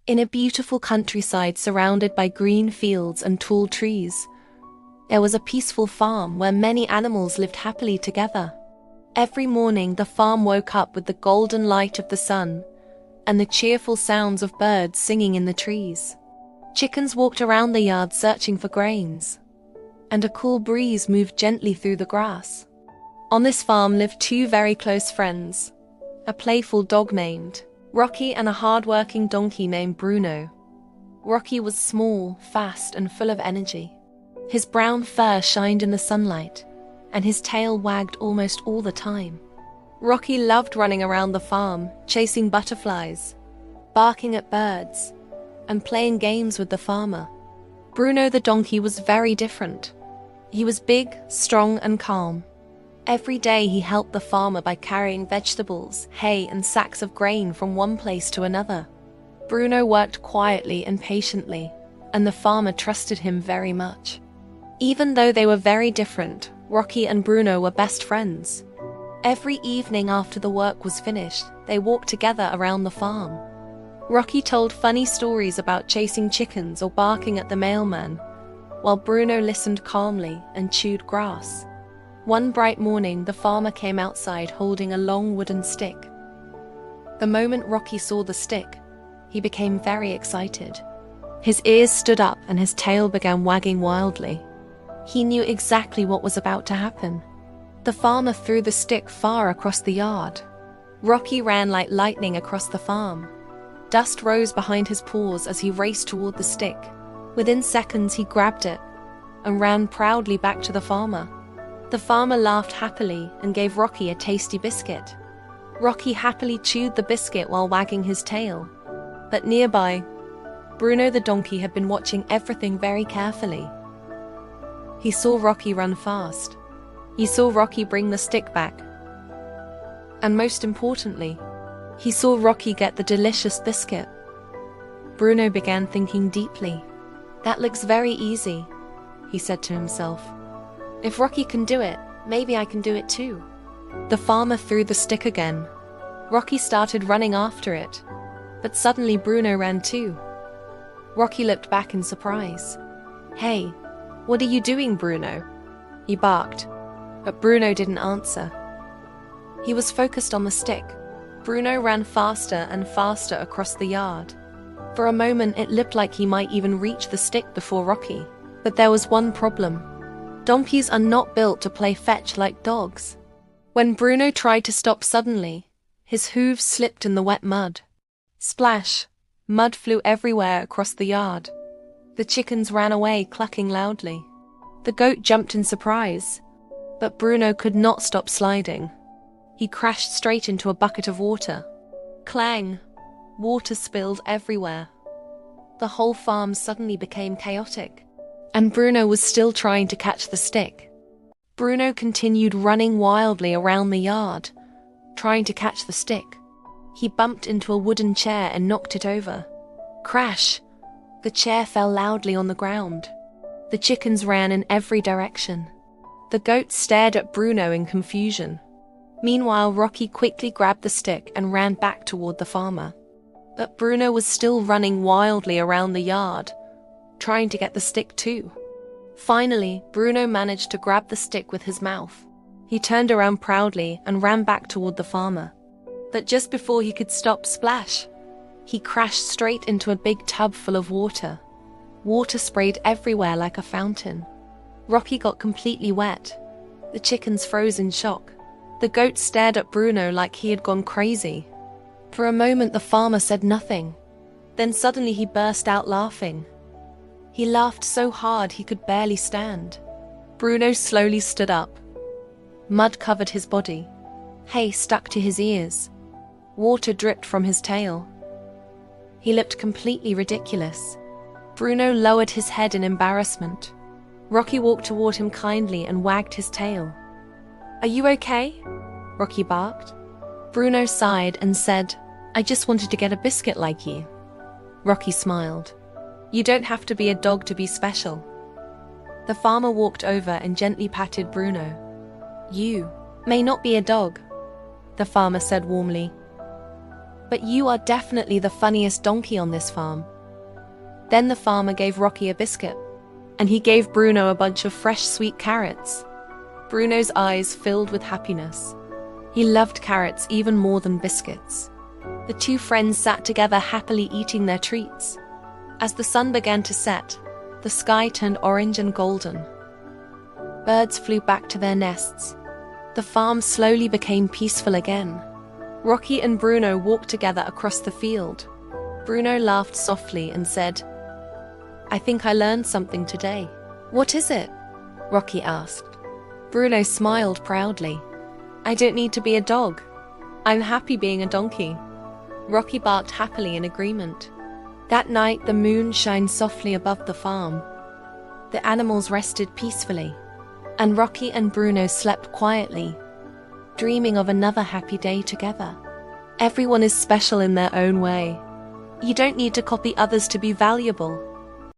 In a beautiful countryside surrounded by green fields and tall trees, there was a peaceful farm where many animals lived happily together. Every morning the farm woke up with the golden light of the sun and the cheerful sounds of birds singing in the trees. Chickens walked around the yard searching for grains, and a cool breeze moved gently through the grass. On this farm lived two very close friends, a playful dog named Rocky and a hardworking donkey named Bruno. Rocky was small, fast, and full of energy. His brown fur shined in the sunlight, and his tail wagged almost all the time. Rocky loved running around the farm, chasing butterflies, barking at birds, and playing games with the farmer. Bruno the donkey was very different. He was big, strong, and calm. Every day he helped the farmer by carrying vegetables, hay, and sacks of grain from one place to another. Bruno worked quietly and patiently, and the farmer trusted him very much. Even though they were very different, Rocky and Bruno were best friends. Every evening after the work was finished, they walked together around the farm. Rocky told funny stories about chasing chickens or barking at the mailman, while Bruno listened calmly and chewed grass. One bright morning, the farmer came outside holding a long wooden stick. The moment Rocky saw the stick, he became very excited. His ears stood up and his tail began wagging wildly. He knew exactly what was about to happen. The farmer threw the stick far across the yard. Rocky ran like lightning across the farm. Dust rose behind his paws as he raced toward the stick. Within seconds, he grabbed it and ran proudly back to the farmer. The farmer laughed happily and gave Rocky a tasty biscuit. Rocky happily chewed the biscuit while wagging his tail. But nearby, Bruno the donkey had been watching everything very carefully. He saw Rocky run fast. He saw Rocky bring the stick back. And most importantly, he saw Rocky get the delicious biscuit. Bruno began thinking deeply. "That looks very easy," he said to himself. "If Rocky can do it, maybe I can do it too." The farmer threw the stick again. Rocky started running after it, but suddenly Bruno ran too. Rocky looked back in surprise. "Hey, what are you doing, Bruno?" he barked, but Bruno didn't answer. He was focused on the stick. Bruno ran faster and faster across the yard. For a moment, it looked like he might even reach the stick before Rocky. But there was one problem. Donkeys are not built to play fetch like dogs. When Bruno tried to stop suddenly, his hooves slipped in the wet mud. Splash! Mud flew everywhere across the yard. The chickens ran away, clucking loudly. The goat jumped in surprise, but Bruno could not stop sliding. He crashed straight into a bucket of water. Clang! Water spilled everywhere. The whole farm suddenly became chaotic, and Bruno was still trying to catch the stick. Bruno continued running wildly around the yard, trying to catch the stick. He bumped into a wooden chair and knocked it over. Crash! The chair fell loudly on the ground. The chickens ran in every direction. The goat stared at Bruno in confusion. Meanwhile, Rocky quickly grabbed the stick and ran back toward the farmer. But Bruno was still running wildly around the yard, trying to get the stick too. Finally, Bruno managed to grab the stick with his mouth. He turned around proudly and ran back toward the farmer. But just before he could stop, splash! He crashed straight into a big tub full of water. Water sprayed everywhere like a fountain. Rocky got completely wet. The chickens froze in shock. The goat stared at Bruno like he had gone crazy. For a moment, the farmer said nothing. Then suddenly he burst out laughing. He laughed so hard he could barely stand. Bruno slowly stood up. Mud covered his body. Hay stuck to his ears. Water dripped from his tail. He looked completely ridiculous. Bruno lowered his head in embarrassment. Rocky walked toward him kindly and wagged his tail. "Are you okay?" Rocky barked. Bruno sighed and said, "I just wanted to get a biscuit like you." Rocky smiled. "You don't have to be a dog to be special." The farmer walked over and gently patted Bruno. "You may not be a dog," the farmer said warmly, But you are definitely the funniest donkey on this farm." Then the farmer gave Rocky a biscuit, and he gave Bruno a bunch of fresh sweet carrots. Bruno's eyes filled with happiness. He loved carrots even more than biscuits. The two friends sat together happily eating their treats. As the sun began to set, the sky turned orange and golden. Birds flew back to their nests. The farm slowly became peaceful again. Rocky and Bruno walked together across the field. Bruno laughed softly and said, "I think I learned something today." "What is it?" Rocky asked. Bruno smiled proudly. "I don't need to be a dog. I'm happy being a donkey." Rocky barked happily in agreement. That night, the moon shined softly above the farm. The animals rested peacefully, and Rocky and Bruno slept quietly, dreaming of another happy day together. Everyone is special in their own way. You don't need to copy others to be valuable.